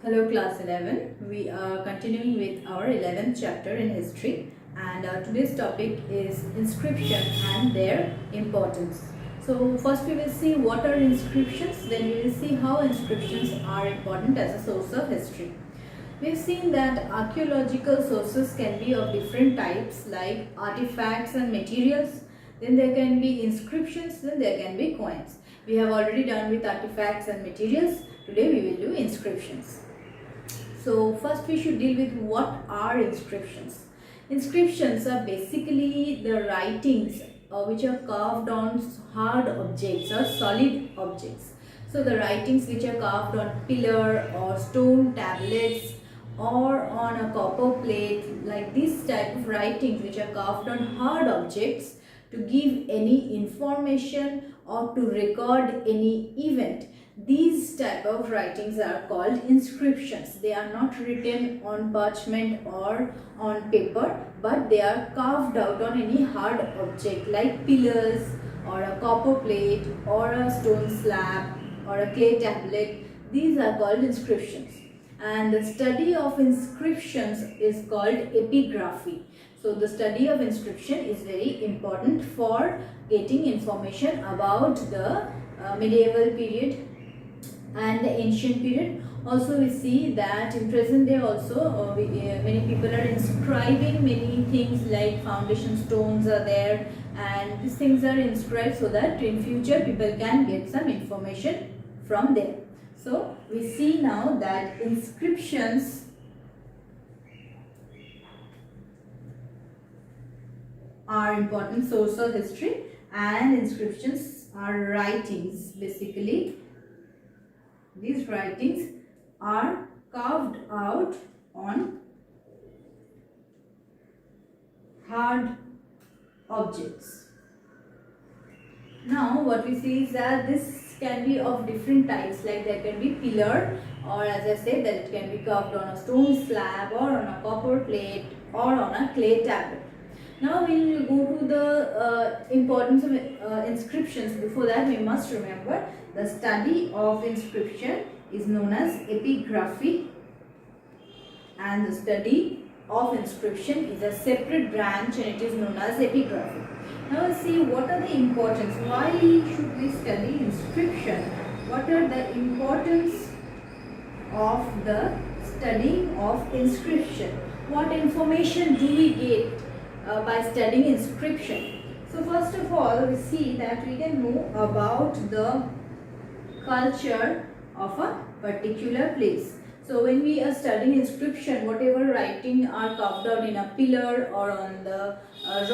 Hello class 11. We are continuing with our 11th chapter in history, and today's topic is inscription and their importance. So first we will see what are inscriptions, then we will see how inscriptions are important as a source of history. We've seen that archaeological sources can be of different types like artifacts and materials, then there can be inscriptions, then there can be coins. We have already done with artifacts and materials. Today we will do inscriptions. So first we should deal with what are inscriptions. Inscriptions are basically the writings which are carved on hard objects or solid objects. So the writings which are carved on pillar or stone tablets or on a copper plate, like this type of writings which are carved on hard objects to give any information or to record any event. These type of writings are called inscriptions. They are not written on parchment or on paper, but they are carved out on any hard object like pillars or a copper plate or a stone slab or a clay tablet. These are called inscriptions. And the study of inscriptions is called epigraphy. So the study of inscription is very important for getting information about the medieval period and the ancient period. Also we see that in present day also many people are inscribing many things like foundation stones are there, and these things are inscribed so that in future people can get some information from there. So we see now that inscriptions are important source of history, and inscriptions are writings. Basically these writings are carved out on hard objects. Now what we see is that this can be of different types, like there can be pillar, or as I said that it can be carved on a stone slab or on a copper plate or on a clay tablet. Now we will go to the importance of inscriptions. Before that we must remember the study of inscription is known as epigraphy, and the study of inscription is a separate branch and it is known as epigraphy. Now let's see what are the importance. Why should we study inscription? What are the importance of the studying of inscription? What information do we get by studying inscription? So first of all we see that we can know about the culture of a particular place. So when we are studying inscription, whatever writing are carved out in a pillar or on the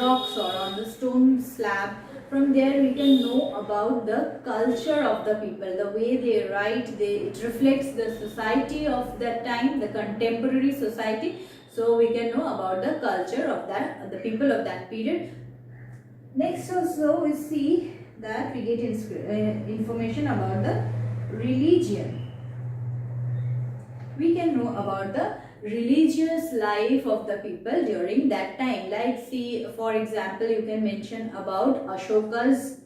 rocks or on the stone slab, from there we can know about the culture of the people, the way they write. It reflects the society of that time, the contemporary society. So we can know about the culture of the people of that period. Next also we see that we get information about the religion. We can know about the religious life of the people during that time. Like see, for example, you can mention about Ashoka's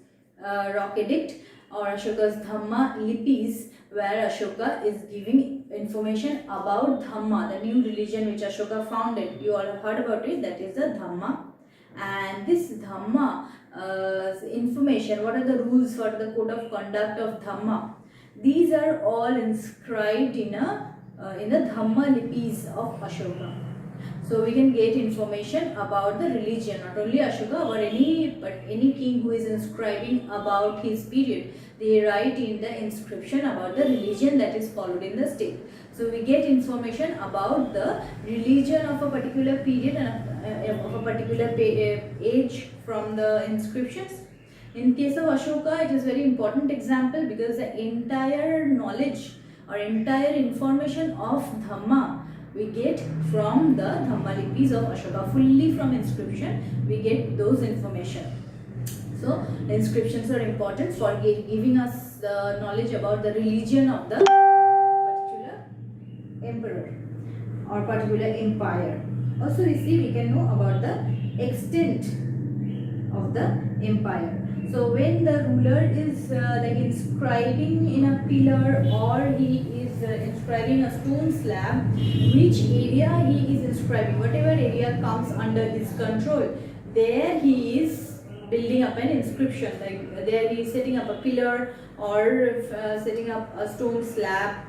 rock edict or Ashoka's Dhamma lipis, where Ashoka is giving information about Dhamma, the new religion which Ashoka founded. You all have heard about it, that is the Dhamma. And this Dhamma information, what are the rules, what are the code of conduct of Dhamma, these are all inscribed in the Dhamma lipis of Ashoka. So we can get information about the religion, not only Ashoka but any king who is inscribing about his period. They write in the inscription about the religion that is followed in the state. So we get information about the religion of a particular period and of a particular age from the inscriptions. In case of Ashoka, it is very important example because the entire knowledge or entire information of Dhamma we get from the Dhamma lipis of Ashoka. Fully from inscription we get those information. So inscriptions are important for giving us the knowledge about the religion of the particular emperor or particular empire. Also we see we can know about the extent of the empire. So when the ruler is like inscribing in a pillar, or he is inscribing a stone slab, which area he is inscribing, whatever area comes under his control, there he is building up an inscription. Like there he is setting up a pillar, or setting up a stone slab.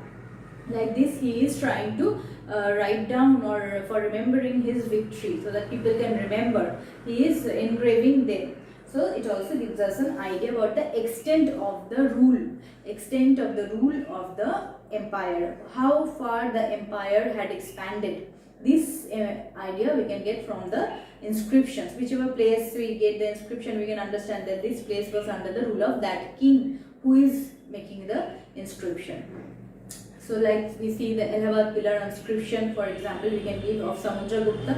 Like this he is trying to write down, or for remembering his victory, so that people can remember. He is engraving them. So it also gives us an idea about the extent of the rule of the empire, how far the empire had expanded. This idea we can get from the inscriptions. Whichever place we get the inscription, we can understand that this place was under the rule of that king who is making the inscription. So like we see the Allahabad pillar inscription, for example, we can give of Samudragupta,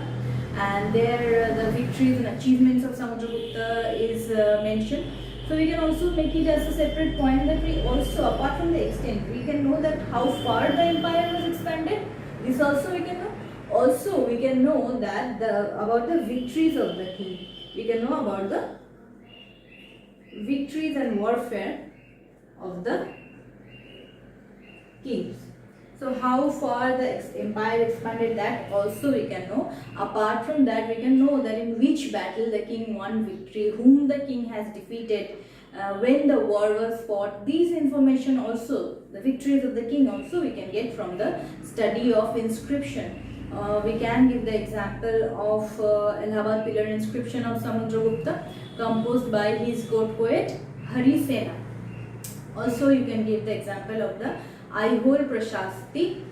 and there the victories and achievements of Samudragupta is mentioned. So we can also make it as a separate point, that we also, apart from the extent, we can know that how far the empire was expanded. This also we can know. Also we can know that about the victories of the king. We can know about the victories and warfare of the kings. So how far the empire expanded, that also we can know. Apart from that, we can know that in which battle the king won victory, whom the king has defeated, when the war was fought. These information also, the victories of the king also, we can get from the study of inscription. We can give the example of Allahabad pillar inscription of Samudragupta, composed by his court poet Harisena. Also you can give the example of the Aihole Prashasti,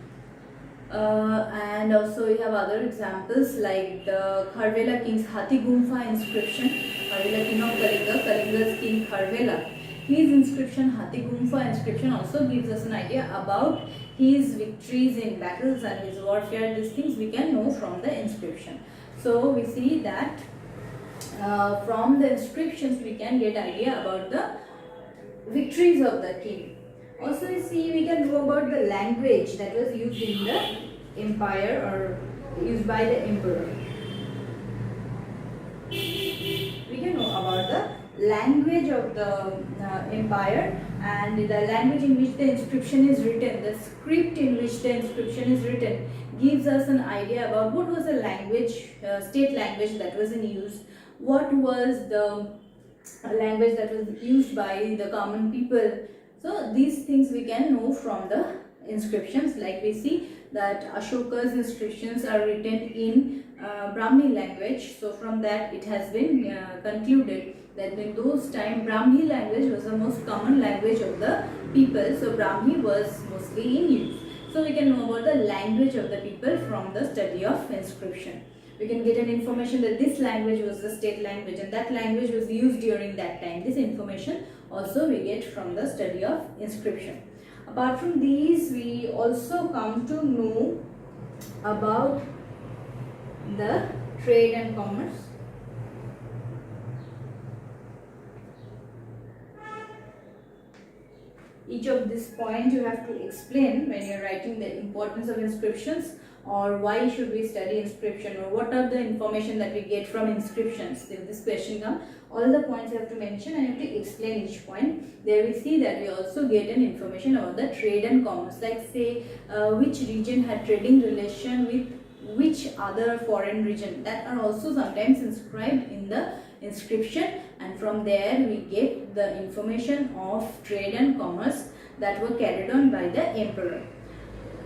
and also we have other examples like the Kharvela king's Hathi Gumfa inscription. Kharvela king of Kalinga, Kalinga's king Kharvela, his inscription, Hathi Gumfa inscription, also gives us an idea about his victories in battles and his warfare. These things we can know from the inscription. So we see that from the inscriptions we can get idea about the victories of the king. Also we can know about the language that was used in the empire, or used by the emperor. We can know about the language of the empire, and the language in which the inscription is written, the script in which the inscription is written, gives us an idea about what was the language, state language that was in use, what was the language that was used by the common people. So these things we can know from the inscriptions. Like we see that Ashoka's inscriptions are written in Brahmi language. So from that it has been concluded that in those times Brahmi language was the most common language of the people. So Brahmi was mostly in use. So we can know about the language of the people from the study of inscription. We can get an information that this language was the state language and that language was used during that time. This information also we get from the study of inscription. Apart from these, we also come to know about the trade and commerce. Each of this point you have to explain when you are writing the importance of inscriptions, or why should we study inscription, or what are the information that we get from inscriptions. If this question comes, all the points you have to mention and you have to explain each point. There we see that we also get an information about the trade and commerce, like say which region had trading relation with which other foreign region, that are also sometimes inscribed in the inscription, and from there we get the information of trade and commerce that were carried on by the emperor.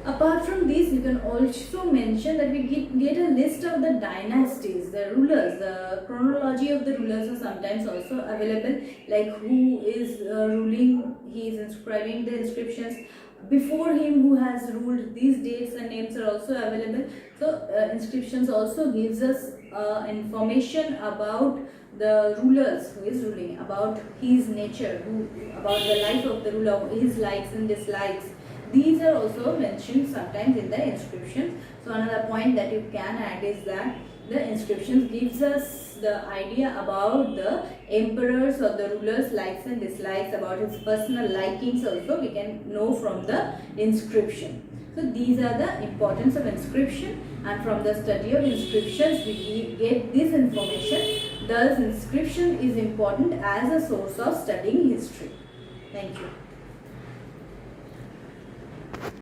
Apart from this, you can also mention that we get a list of the dynasties, the rulers. The chronology of the rulers are sometimes also available, like who is ruling, he is inscribing the inscriptions. Before him who has ruled, these dates and names are also available. So inscriptions also gives us information about the rulers who is ruling, about his nature, about the life of the ruler, his likes and dislikes. These are also mentioned sometimes in the inscriptions. So another point that you can add is that the inscriptions gives us the idea about the emperors or the rulers' likes and dislikes, about his personal likings also we can know from the inscription. So these are the importance of inscription, and from the study of inscriptions we get this information thus inscription is important as a source of studying history. Thank you.